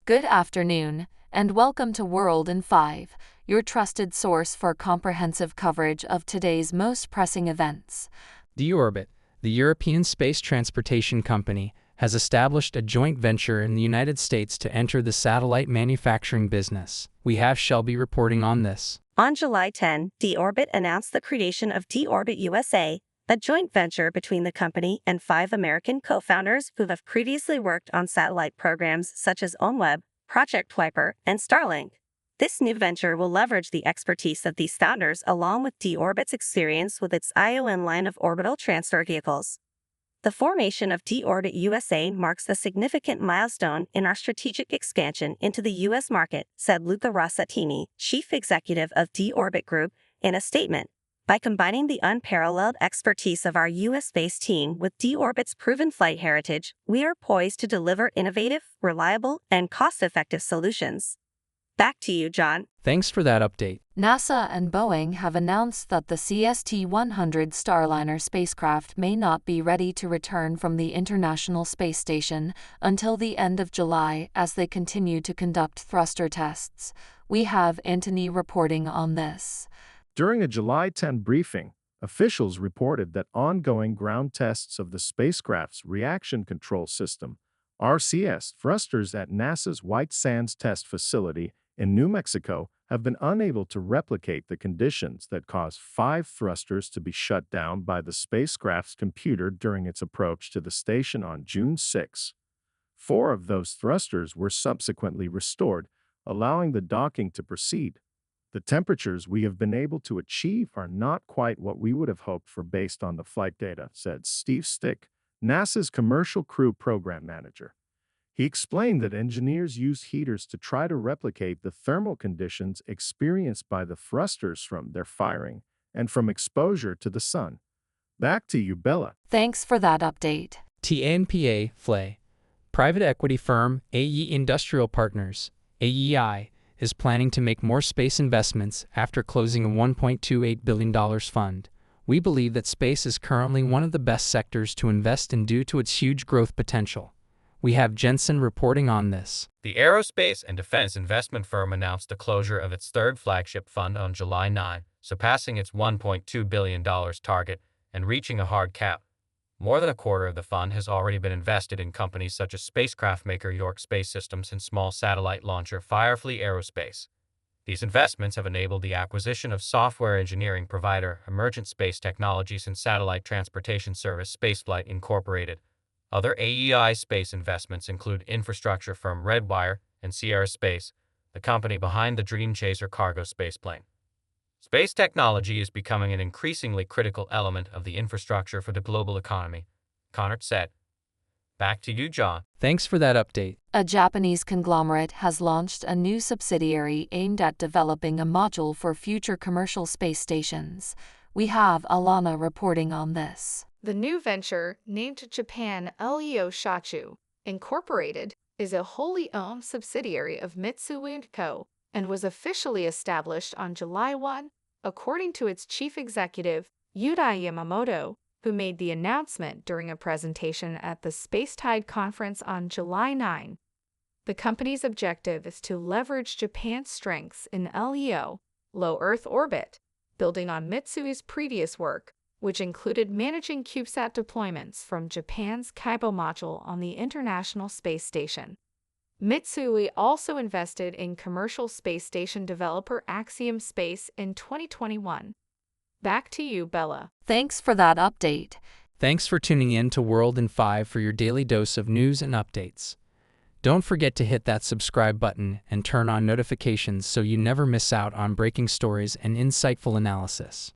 Good afternoon, and welcome to World in 5, your trusted source for comprehensive coverage of today's most pressing events. D-Orbit, the European space transportation company, has established a joint venture in the United States to enter the satellite manufacturing business. We have Shelby reporting on this. On July 10, D-Orbit announced the creation of D-Orbit USA, a joint venture between the company and 5 American co-founders who have previously worked on satellite programs such as OneWeb, Project Kuiper, and Starlink. This new venture will leverage the expertise of these founders along with D-Orbit's experience with its ION line of orbital transfer vehicles. The formation of D-Orbit USA marks a significant milestone in our strategic expansion into the U.S. market, said Luca Rossettini, chief executive of D-Orbit Group, in a statement. By combining the unparalleled expertise of our U.S.-based team with D-Orbit's proven flight heritage, we are poised to deliver innovative, reliable, and cost-effective solutions. Back to you, John. Thanks for that update. NASA and Boeing have announced that the CST-100 Starliner spacecraft may not be ready to return from the International Space Station until the end of July as they continue to conduct thruster tests. We have Anthony reporting on this. During a July 10 briefing, officials reported that ongoing ground tests of the spacecraft's Reaction Control System, RCS, thrusters at NASA's White Sands Test Facility in New Mexico have been unable to replicate the conditions that caused 5 thrusters to be shut down by the spacecraft's computer during its approach to the station on June 6. 4 of those thrusters were subsequently restored, allowing the docking to proceed. The temperatures we have been able to achieve are not quite what we would have hoped for based on the flight data, said Steve Stick, NASA's Commercial Crew Program Manager. He explained that engineers used heaters to try to replicate the thermal conditions experienced by the thrusters from their firing and from exposure to the sun. Back to you, Bella. Thanks for that update. TNPA FLE, private equity firm AE Industrial Partners, AEI, is planning to make more space investments after closing a $1.28 billion fund. We believe that space is currently one of the best sectors to invest in due to its huge growth potential. We have Jensen reporting on this. The aerospace and defense investment firm announced the closure of its third flagship fund on July 9, surpassing its $1.2 billion target and reaching a hard cap. More than a quarter of the fund has already been invested in companies such as spacecraft maker York Space Systems and small satellite launcher Firefly Aerospace. These investments have enabled the acquisition of software engineering provider Emergent Space Technologies and satellite transportation service Spaceflight Incorporated. Other AEI space investments include infrastructure firm Redwire and Sierra Space, the company behind the Dream Chaser cargo spaceplane. Space technology is becoming an increasingly critical element of the infrastructure for the global economy, Connor said. Back to you, John. Thanks for that update. A Japanese conglomerate has launched a new subsidiary aimed at developing a module for future commercial space stations. We have Alana reporting on this. The new venture, named Japan LEO Shachu Incorporated, is a wholly owned subsidiary of Mitsui & Co. and was officially established on July 1, according to its chief executive, Yuta Yamamoto, who made the announcement during a presentation at the Spacetide conference on July 9. The company's objective is to leverage Japan's strengths in LEO, low Earth orbit, building on Mitsui's previous work, which included managing CubeSat deployments from Japan's Kaibo module on the International Space Station. Mitsui also invested in commercial space station developer Axiom Space in 2021. Back to you, Bella. Thanks for that update. Thanks for tuning in to World in 5 for your daily dose of news and updates. Don't forget to hit that subscribe button and turn on notifications so you never miss out on breaking stories and insightful analysis.